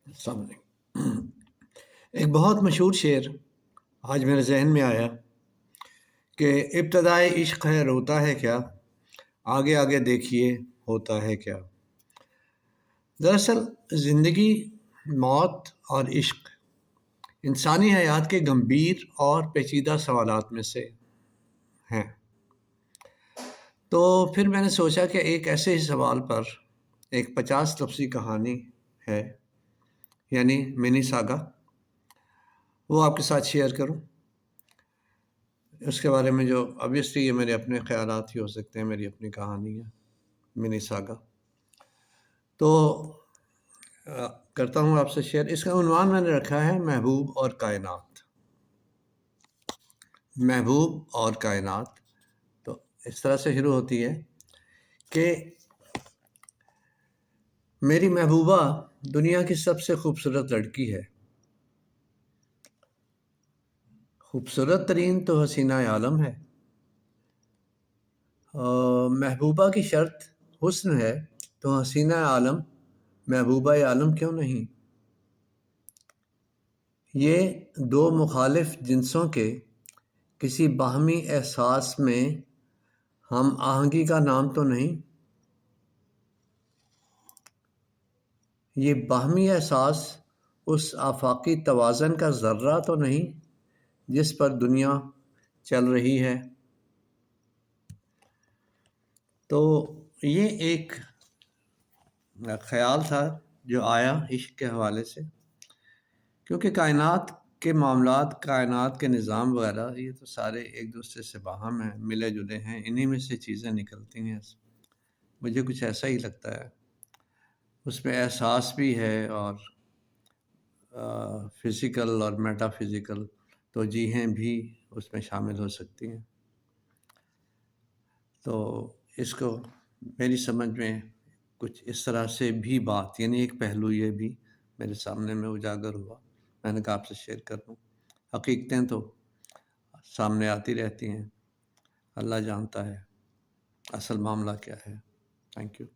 السلام علیکم۔ ایک بہت مشہور شعر آج میرے ذہن میں آیا کہ ابتدائے عشق ہے روتا ہے کیا، آگے آگے دیکھیے ہوتا ہے کیا۔ دراصل زندگی، موت اور عشق انسانی حیات کے گمبھیر اور پیچیدہ سوالات میں سے ہیں۔ تو پھر میں نے سوچا کہ ایک ایسے ہی سوال پر ایک 50 لفظی کہانی ہے، یعنی منی ساگا، وہ آپ کے ساتھ شیئر کروں۔ اس کے بارے میں جو obviously یہ میرے اپنے خیالات ہی ہو سکتے ہیں، میری اپنی کہانی ہے منی ساگا۔ تو کرتا ہوں آپ سے شیئر۔ اس کا عنوان میں نے رکھا ہے محبوب اور کائنات۔ محبوب اور کائنات۔ تو اس طرح سے شروع ہوتی ہے کہ میری محبوبہ دنیا کی سب سے خوبصورت لڑکی ہے، خوبصورت ترین تو حسینہ عالم ہے۔ محبوبہ کی شرط حسن ہے تو حسینہ عالم محبوبہ عالم کیوں نہیں؟ یہ دو مخالف جنسوں کے کسی باہمی احساس میں ہم آہنگی کا نام تو نہیں؟ یہ باہمی احساس اس آفاقی توازن کا ذرہ تو نہیں جس پر دنیا چل رہی ہے؟ تو یہ ایک خیال تھا جو آیا عشق کے حوالے سے، کیونکہ کائنات کے معاملات، کائنات کے نظام وغیرہ، یہ تو سارے ایک دوسرے سے باہم ہیں، ملے جلے ہیں، انہی میں سے چیزیں نکلتی ہیں۔ مجھے کچھ ایسا ہی لگتا ہے، اس میں احساس بھی ہے اور فزیکل اور میٹا فزیکل توجیہیں بھی اس میں شامل ہو سکتی ہیں۔ تو اس کو میری سمجھ میں کچھ اس طرح سے بھی بات، یعنی ایک پہلو یہ بھی میرے سامنے میں اجاگر ہوا، میں نے کہا آپ سے شیئر کر دوں۔ حقیقتیں تو سامنے آتی رہتی ہیں، اللہ جانتا ہے اصل معاملہ کیا ہے۔ Thank you.